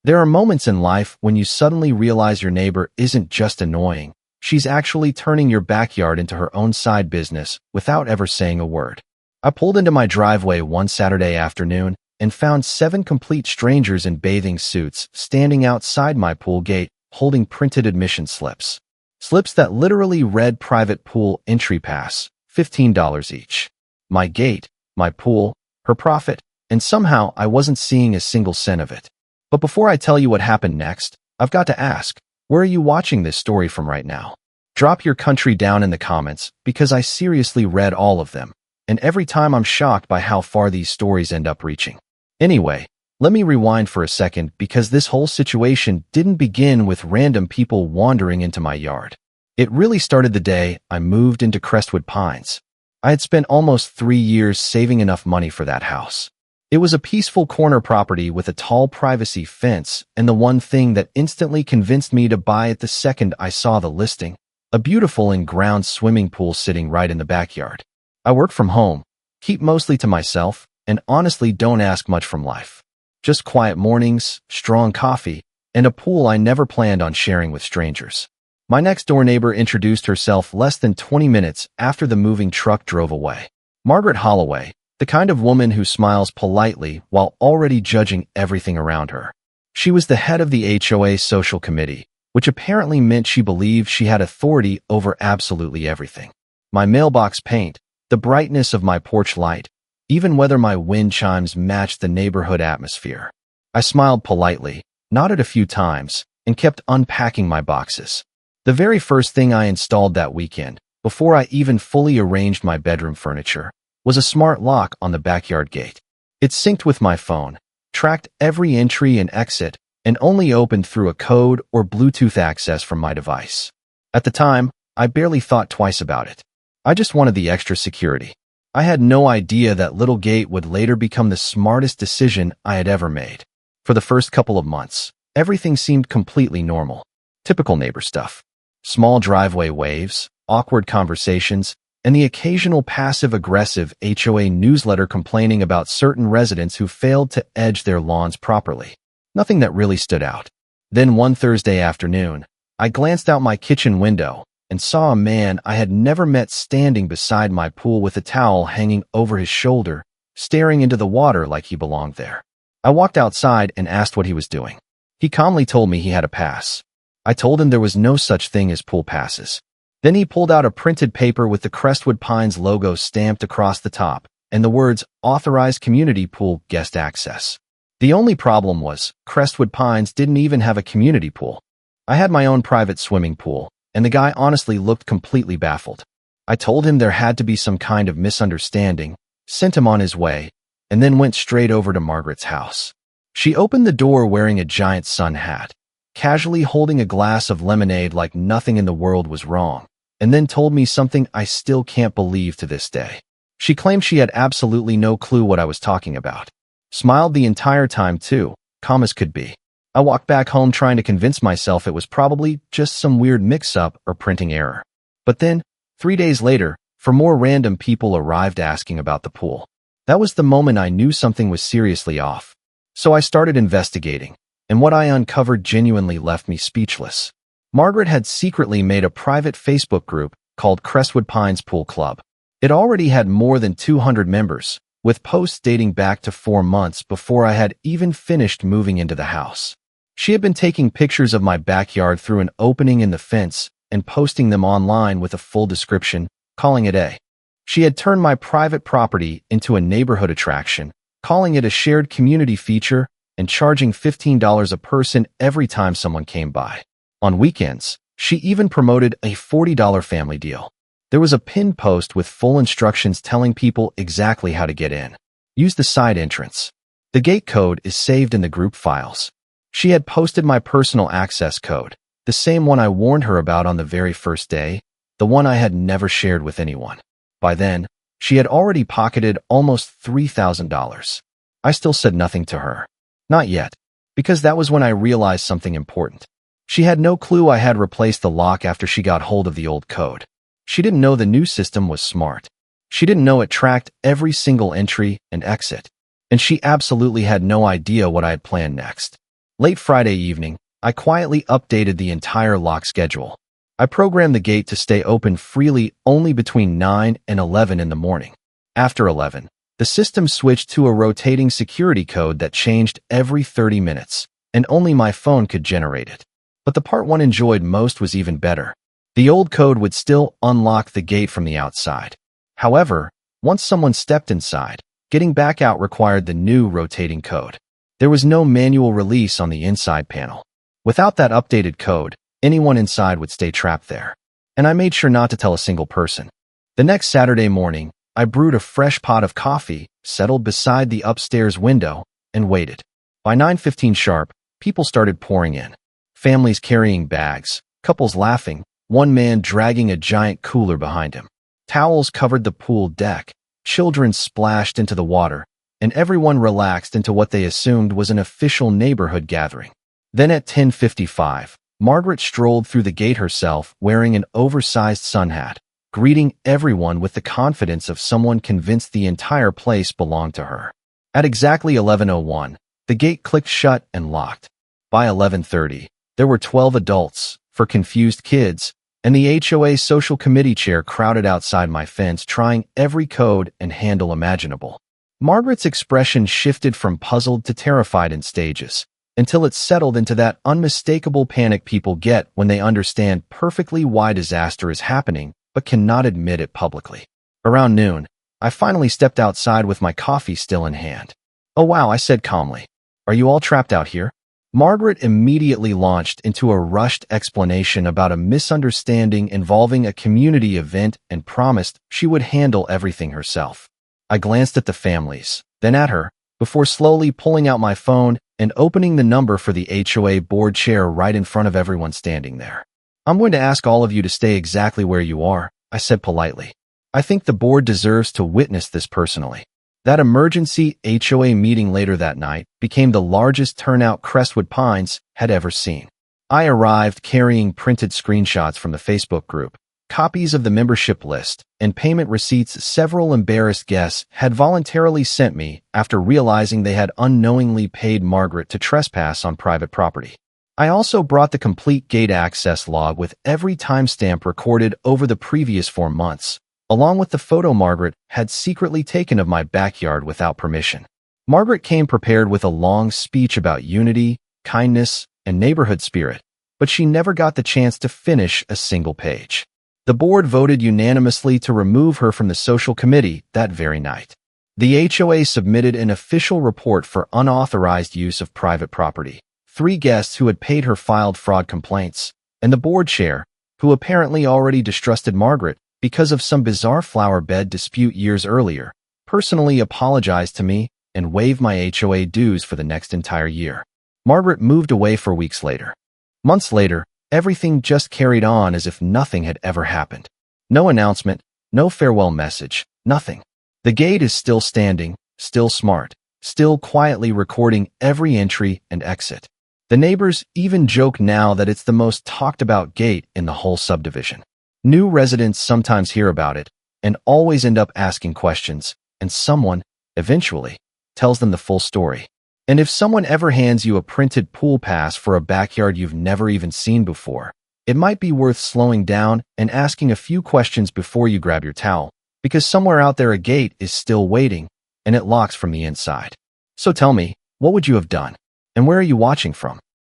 There are moments in life when you suddenly realize your neighbor isn't just annoying. She's actually turning your backyard into her own side business without ever saying a word. I pulled into my driveway one Saturday afternoon and found 7 complete strangers in bathing suits standing outside my pool gate holding printed admission slips. Slips that literally read private pool entry pass, $15 each. My gate, my pool, her profit, and somehow I wasn't seeing a single cent of it. But before I tell you what happened next, I've got to ask, where are you watching this story from right now? Drop your country down in the comments because I seriously read all of them, and every time I'm shocked by how far these stories end up reaching. Anyway, let me rewind for a second because this whole situation didn't begin with random people wandering into my yard. It really started the day I moved into Crestwood Pines. I had spent almost 3 years saving enough money for that house. It was a peaceful corner property with a tall privacy fence, and the one thing that instantly convinced me to buy it the second I saw the listing, a beautiful in-ground swimming pool sitting right in the backyard. I work from home, keep mostly to myself, and honestly don't ask much from life. Just quiet mornings, strong coffee, and a pool I never planned on sharing with strangers. My next-door neighbor introduced herself less than 20 minutes after the moving truck drove away. Margaret Holloway, the kind of woman who smiles politely while already judging everything around her. She was the head of the HOA social committee, which apparently meant she believed she had authority over absolutely everything. My mailbox paint, the brightness of my porch light, even whether my wind chimes matched the neighborhood atmosphere. I smiled politely, nodded a few times, and kept unpacking my boxes. The very first thing I installed that weekend, before I even fully arranged my bedroom furniture, was a smart lock on the backyard gate. It synced with my phone, tracked every entry and exit, and only opened through a code or Bluetooth access from my device. At the time, I barely thought twice about it. I just wanted the extra security. I had no idea that little gate would later become the smartest decision I had ever made. For the first couple of months, everything seemed completely normal. Typical neighbor stuff. Small driveway waves, awkward conversations, and the occasional passive-aggressive HOA newsletter complaining about certain residents who failed to edge their lawns properly. Nothing that really stood out. Then one Thursday afternoon, I glanced out my kitchen window and saw a man I had never met standing beside my pool with a towel hanging over his shoulder, staring into the water like he belonged there. I walked outside and asked what he was doing. He calmly told me he had a pass. I told him there was no such thing as pool passes. Then he pulled out a printed paper with the Crestwood Pines logo stamped across the top and the words, "Authorized Community Pool Guest Access." The only problem was, Crestwood Pines didn't even have a community pool. I had my own private swimming pool, and the guy honestly looked completely baffled. I told him there had to be some kind of misunderstanding, sent him on his way, and then went straight over to Margaret's house. She opened the door wearing a giant sun hat, casually holding a glass of lemonade like nothing in the world was wrong, and then told me something I still can't believe to this day. She claimed she had absolutely no clue what I was talking about. Smiled the entire time too, calm as could be. I walked back home trying to convince myself it was probably just some weird mix-up or printing error. But then, 3 days later, 4 more random people arrived asking about the pool. That was the moment I knew something was seriously off. So I started investigating, and what I uncovered genuinely left me speechless. Margaret had secretly made a private Facebook group called Crestwood Pines Pool Club. It already had more than 200 members, with posts dating back to 4 months before I had even finished moving into the house. She had been taking pictures of my backyard through an opening in the fence and posting them online with a full description, calling it a. She had turned my private property into a neighborhood attraction, calling it a shared community feature and charging $15 a person every time someone came by. On weekends, she even promoted a $40 family deal. There was a pinned post with full instructions telling people exactly how to get in. Use the side entrance. The gate code is saved in the group files. She had posted my personal access code, the same one I warned her about on the very first day, the one I had never shared with anyone. By then, she had already pocketed almost $3,000. I still said nothing to her. Not yet, because that was when I realized something important. She had no clue I had replaced the lock after she got hold of the old code. She didn't know the new system was smart. She didn't know it tracked every single entry and exit. And she absolutely had no idea what I had planned next. Late Friday evening, I quietly updated the entire lock schedule. I programmed the gate to stay open freely only between 9 and 11 in the morning. After 11, the system switched to a rotating security code that changed every 30 minutes, and only my phone could generate it. But the part one enjoyed most was even better. The old code would still unlock the gate from the outside. However, once someone stepped inside, getting back out required the new rotating code. There was no manual release on the inside panel. Without that updated code, anyone inside would stay trapped there. And I made sure not to tell a single person. The next Saturday morning, I brewed a fresh pot of coffee, settled beside the upstairs window, and waited. By 9:15 sharp, people started pouring in. Families carrying bags, couples laughing, one man dragging a giant cooler behind him. Towels covered the pool deck, children splashed into the water, and everyone relaxed into what they assumed was an official neighborhood gathering. Then at 10:55, Margaret strolled through the gate herself wearing an oversized sun hat, greeting everyone with the confidence of someone convinced the entire place belonged to her. At exactly 11:01, the gate clicked shut and locked. By 11:30, there were 12 adults, 4 confused kids, and the HOA social committee chair crowded outside my fence trying every code and handle imaginable. Margaret's expression shifted from puzzled to terrified in stages, until it settled into that unmistakable panic people get when they understand perfectly why disaster is happening but cannot admit it publicly. Around noon, I finally stepped outside with my coffee still in hand. "Oh wow," I said calmly. "Are you all trapped out here?" Margaret immediately launched into a rushed explanation about a misunderstanding involving a community event and promised she would handle everything herself. I glanced at the families, then at her, before slowly pulling out my phone and opening the number for the HOA board chair right in front of everyone standing there. "I'm going to ask all of you to stay exactly where you are," I said politely. "I think the board deserves to witness this personally." That emergency HOA meeting later that night became the largest turnout Crestwood Pines had ever seen. I arrived carrying printed screenshots from the Facebook group, copies of the membership list, and payment receipts several embarrassed guests had voluntarily sent me after realizing they had unknowingly paid Margaret to trespass on private property. I also brought the complete gate access log with every timestamp recorded over the previous 4 months, along with the photo Margaret had secretly taken of my backyard without permission. Margaret came prepared with a long speech about unity, kindness, and neighborhood spirit, but she never got the chance to finish a single page. The board voted unanimously to remove her from the social committee that very night. The HOA submitted an official report for unauthorized use of private property. 3 guests who had paid her filed fraud complaints, and the board chair, who apparently already distrusted Margaret because of some bizarre flower bed dispute years earlier, personally apologized to me and waived my HOA dues for the next entire year. Margaret moved away for weeks later. Months later, everything just carried on as if nothing had ever happened. No announcement, no farewell message, nothing. The gate is still standing, still smart, still quietly recording every entry and exit. The neighbors even joke now that it's the most talked about gate in the whole subdivision. New residents sometimes hear about it and always end up asking questions, and someone, eventually, tells them the full story. And if someone ever hands you a printed pool pass for a backyard you've never even seen before, it might be worth slowing down and asking a few questions before you grab your towel, because somewhere out there a gate is still waiting, and it locks from the inside. So tell me, what would you have done? And where are you watching from?